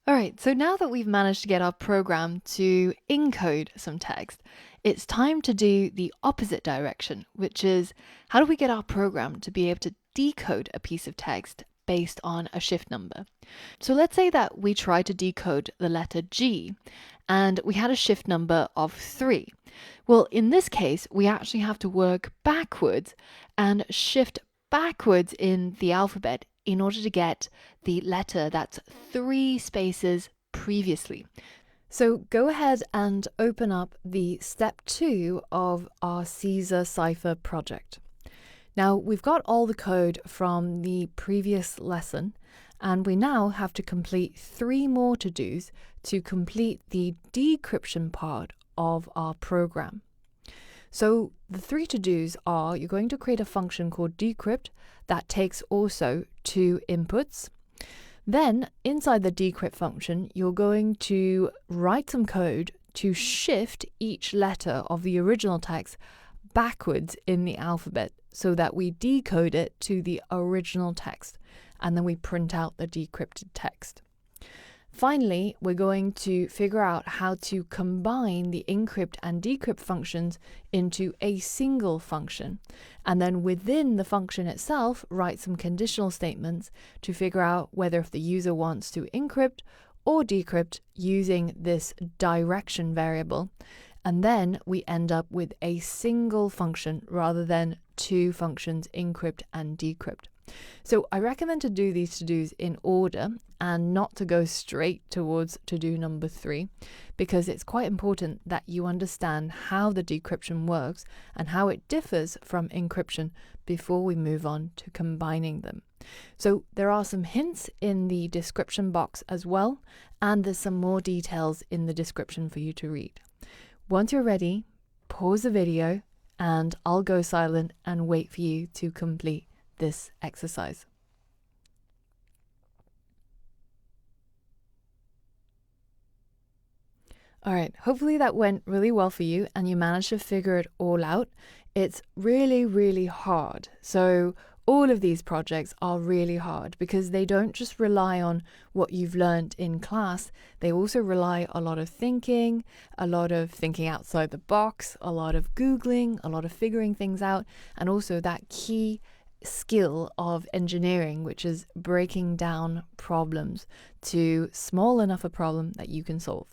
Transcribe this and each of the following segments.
All right, so now that we've managed to get our program to encode some text, it's time to do the opposite direction, which is how do we get our program to be able to decode a piece of text based on a shift number? So let's say that we try to decode the letter G and we had a shift number of 3. Well, in this case, we actually have to work backwards and shift backwards in the alphabet in order to get the letter that's 3 spaces previously. So go ahead and open up the step 2 of our Caesar Cipher project. Now we've got all the code from the previous lesson, and we now have to complete 3 more to-dos to complete the decryption part of our program. So the 3 to-dos are, you're going to create a function called decrypt that takes also 2 inputs. Then inside the decrypt function, you're going to write some code to shift each letter of the original text backwards in the alphabet so that we decode it to the original text, and then we print out the decrypted text. Finally, we're going to figure out how to combine the encrypt and decrypt functions into a single function, and then within the function itself write some conditional statements to figure out whether if the user wants to encrypt or decrypt using this direction variable, and then we end up with a single function rather than 2 functions, encrypt and decrypt. So I recommend to do these to-dos in order and not to go straight towards to-do number 3, because it's quite important that you understand how the decryption works and how it differs from encryption before we move on to combining them. So there are some hints in the description box as well, and there's some more details in the description for you to read. Once you're ready, pause the video and I'll go silent and wait for you to complete this exercise. All right, hopefully that went really well for you and you managed to figure it all out. It's really, really hard. So all of these projects are really hard because they don't just rely on what you've learned in class. They also rely a lot of thinking outside the box, a lot of Googling, a lot of figuring things out, and also that key skill of engineering, which is breaking down problems to small enough a problem that you can solve.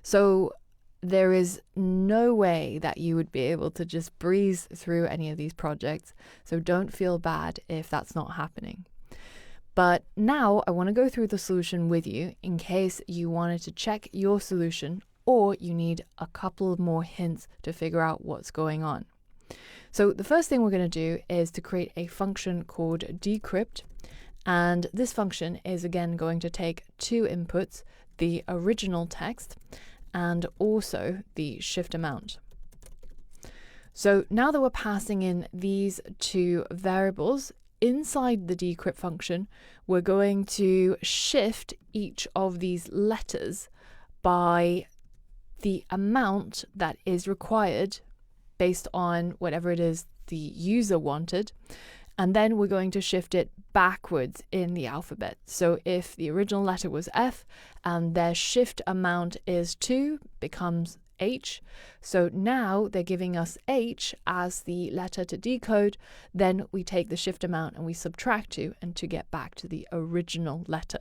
So there is no way that you would be able to just breeze through any of these projects. So don't feel bad if that's not happening. But now I want to go through the solution with you in case you wanted to check your solution or you need a couple of more hints to figure out what's going on. So the first thing we're going to do is to create a function called decrypt. And this function is again going to take 2 inputs, the original text and also the shift amount. So now that we're passing in these 2 variables inside the decrypt function, we're going to shift each of these letters by the amount that is required based on whatever it is the user wanted. And then we're going to shift it backwards in the alphabet. So if the original letter was F and their shift amount is 2, becomes H. So now they're giving us H as the letter to decode. Then we take the shift amount and we subtract 2 and to get back to the original letter.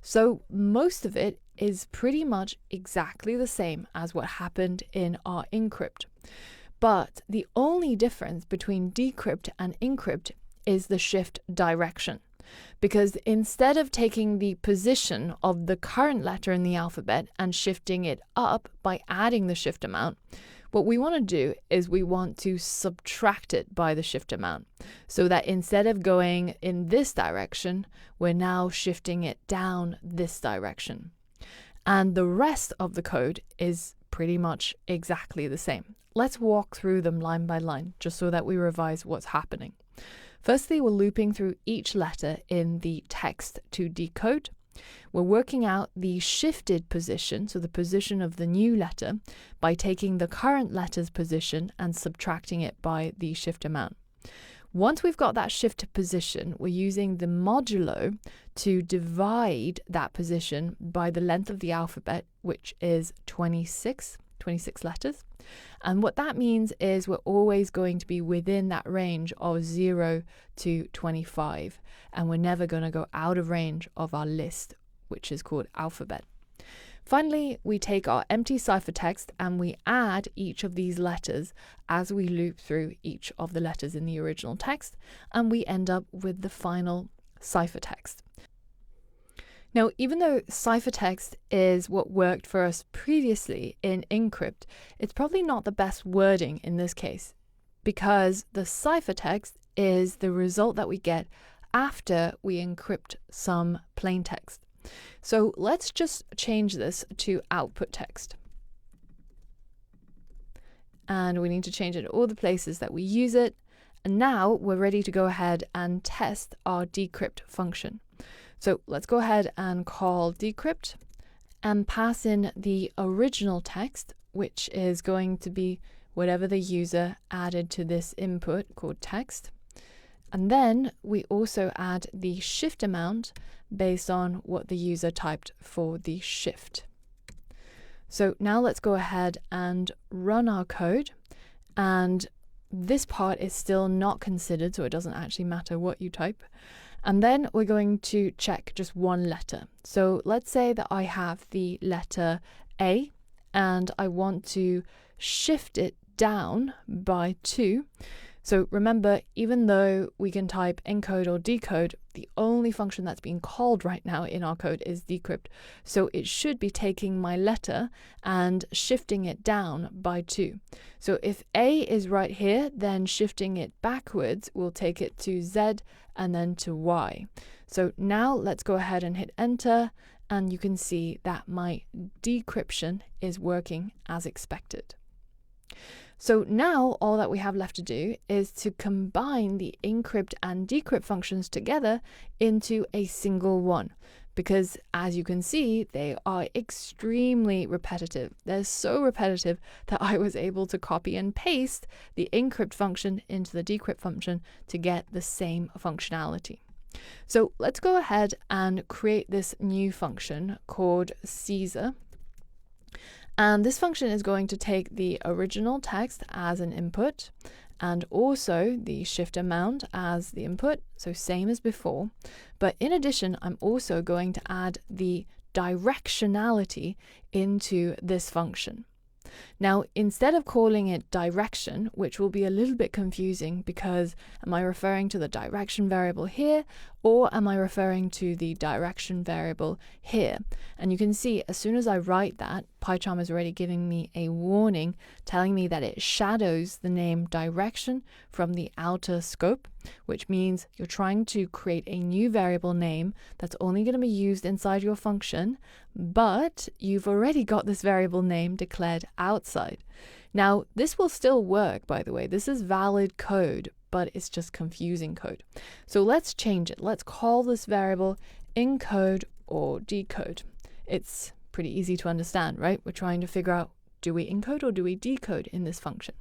So most of it is pretty much exactly the same as what happened in our encrypt. But the only difference between decrypt and encrypt is the shift direction. Because instead of taking the position of the current letter in the alphabet and shifting it up by adding the shift amount, what we want to do is we want to subtract it by the shift amount. So that instead of going in this direction, we're now shifting it down this direction. And the rest of the code is pretty much exactly the same. Let's walk through them line by line, just so that we revise what's happening. Firstly, we're looping through each letter in the text to decode. We're working out the shifted position, so the position of the new letter, by taking the current letter's position and subtracting it by the shift amount. Once we've got that shift position, we're using the modulo to divide that position by the length of the alphabet, which is 26 letters. And what that means is we're always going to be within that range of 0 to 25, and we're never going to go out of range of our list, which is called alphabet. Finally, we take our empty ciphertext and we add each of these letters as we loop through each of the letters in the original text, and we end up with the final ciphertext. Now, even though ciphertext is what worked for us previously in Encrypt, it's probably not the best wording in this case, because the ciphertext is the result that we get after we encrypt some plain text. So let's just change this to output text. And we need to change it to all the places that we use it. And now we're ready to go ahead and test our decrypt function. So let's go ahead and call decrypt and pass in the original text, which is going to be whatever the user added to this input called text. And then we also add the shift amount based on what the user typed for the shift. So now let's go ahead and run our code. And this part is still not considered, so it doesn't actually matter what you type. And then we're going to check just one letter. So let's say that I have the letter A and I want to shift it down by 2. So remember, even though we can type encode or decode, the only function that's being called right now in our code is decrypt. So it should be taking my letter and shifting it down by 2. So if A is right here, then shifting it backwards will take it to Z and then to Y. So now let's go ahead and hit enter, and you can see that my decryption is working as expected. So now all that we have left to do is to combine the encrypt and decrypt functions together into a single one, because as you can see, they are extremely repetitive. They're so repetitive that I was able to copy and paste the encrypt function into the decrypt function to get the same functionality. So let's go ahead and create this new function called Cipher. And this function is going to take the original text as an input and also the shift amount as the input, so same as before. But in addition, I'm also going to add the directionality into this function. Now, instead of calling it direction, which will be a little bit confusing because am I referring to the direction variable here or am I referring to the direction variable here? And you can see as soon as I write that, PyCharm is already giving me a warning telling me that it shadows the name direction from the outer scope, which means you're trying to create a new variable name that's only going to be used inside your function, but you've already got this variable name declared outside. Now, this will still work, by the way. This is valid code, but it's just confusing code. So let's change it. Let's call this variable encode or decode. It's pretty easy to understand, right? We're trying to figure out, do we encode or do we decode in this function?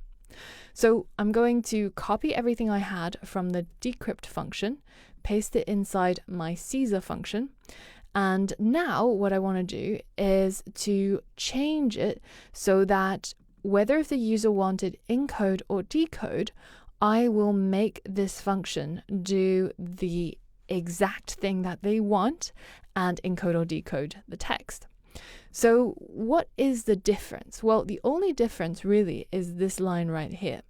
So I'm going to copy everything I had from the decrypt function, paste it inside my Cipher function. And now what I want to do is to change it so that whether if the user wanted encode or decode, I will make this function do the exact thing that they want and encode or decode the text. So what is the difference? Well, the only difference really is this line right here.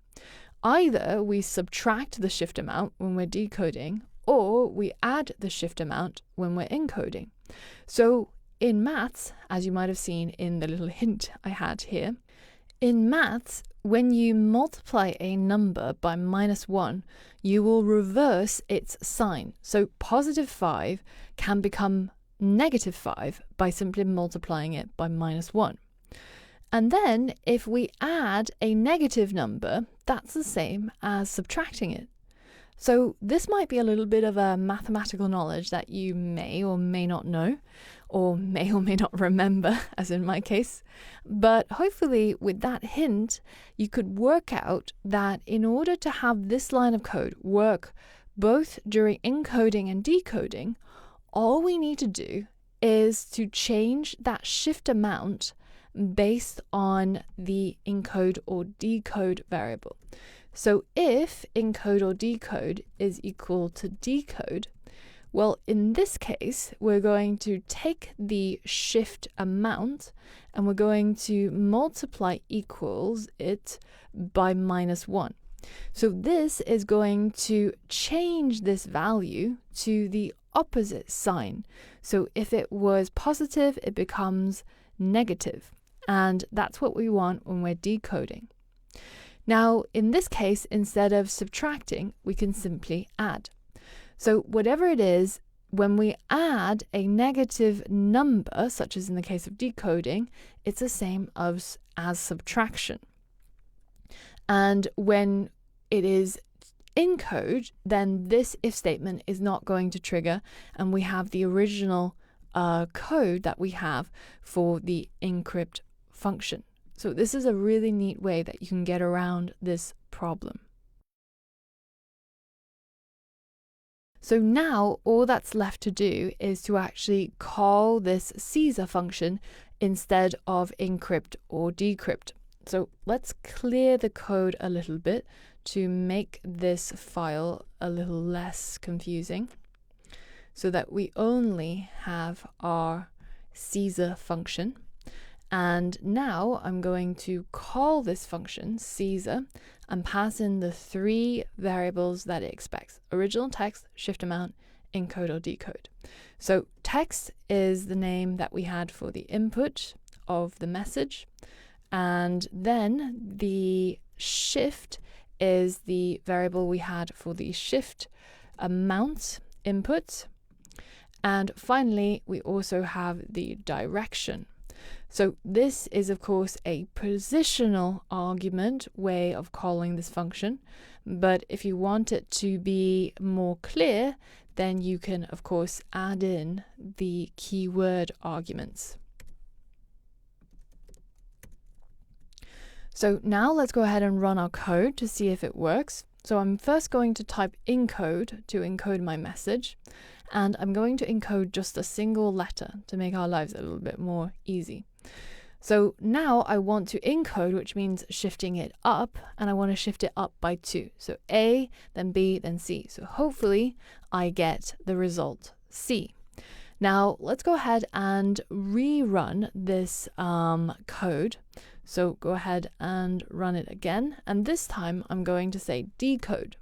Either we subtract the shift amount when we're decoding, or we add the shift amount when we're encoding. So in maths, as you might have seen in the little hint I had here, in maths, when you multiply a number by -1, you will reverse its sign. So positive 5 can become negative 5 by simply multiplying it by -1. And then if we add a negative number, that's the same as subtracting it. So this might be a little bit of a mathematical knowledge that you may or may not know. or may not remember, as in my case. But hopefully with that hint, you could work out that in order to have this line of code work both during encoding and decoding, all we need to do is to change that shift amount based on the encode or decode variable. So if encode or decode is equal to decode, well, in this case, we're going to take the shift amount and we're going to multiply equals it by -1. So this is going to change this value to the opposite sign. So if it was positive, it becomes negative. And that's what we want when we're decoding. Now, in this case, instead of subtracting, we can simply add. So whatever it is, when we add a negative number, such as in the case of decoding, it's the same as subtraction. And when it is encode, then this if statement is not going to trigger, and we have the original code that we have for the encrypt function. So this is a really neat way that you can get around this problem. So now all that's left to do is to actually call this Cipher function instead of encrypt or decrypt. So let's clear the code a little bit to make this file a little less confusing, so that we only have our Cipher function. And now I'm going to call this function Cipher and pass in the 3 variables that it expects: original text, shift amount, encode or decode. So text is the name that we had for the input of the message, and then the shift is the variable we had for the shift amount input. And finally, we also have the direction. So this is, of course, a positional argument way of calling this function. But if you want it to be more clear, then you can, of course, add in the keyword arguments. So now let's go ahead and run our code to see if it works. So I'm first going to type encode to encode my message, and I'm going to encode just a single letter to make our lives a little bit more easy. So now I want to encode, which means shifting it up, and I want to shift it up by 2. So A, then B, then C. So hopefully I get the result C. Now let's go ahead and rerun this code. So go ahead and run it again, and this time I'm going to say decode.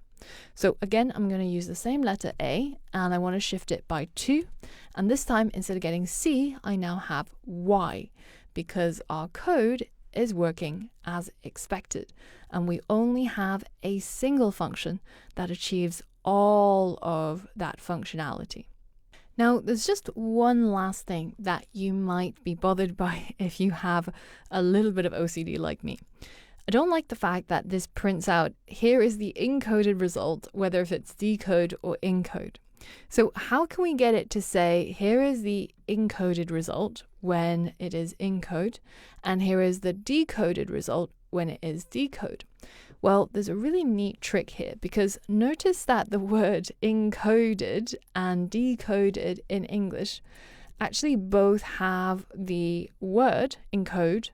So again, I'm going to use the same letter A, and I want to shift it by 2. And this time, instead of getting C, I now have Y, because our code is working as expected. And we only have a single function that achieves all of that functionality. Now, there's just one last thing that you might be bothered by if you have a little bit of OCD like me. I don't like the fact that this prints out, here is the encoded result, whether if it's decode or encode. So how can we get it to say, here is the encoded result when it is encode, and here is the decoded result when it is decode? Well, there's a really neat trick here, because notice that the word encoded and decoded in English actually both have the word encode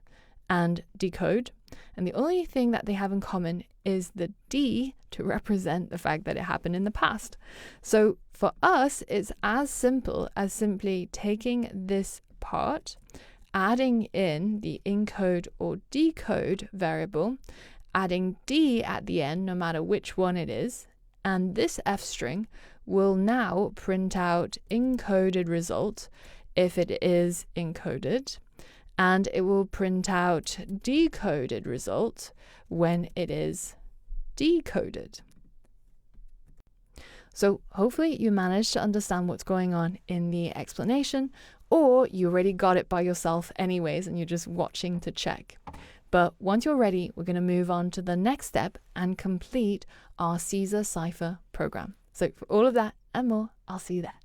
and decode. And the only thing that they have in common is the D to represent the fact that it happened in the past. So for us, it's as simple as simply taking this part, adding in the encode or decode variable, adding D at the end, no matter which one it is, and this F string will now print out encoded result if it is encoded, and it will print out decoded result when it is decoded. So hopefully you managed to understand what's going on in the explanation, or you already got it by yourself anyways and you're just watching to check. But once you're ready, we're going to move on to the next step and complete our Cipher program. So for all of that and more, I'll see you there.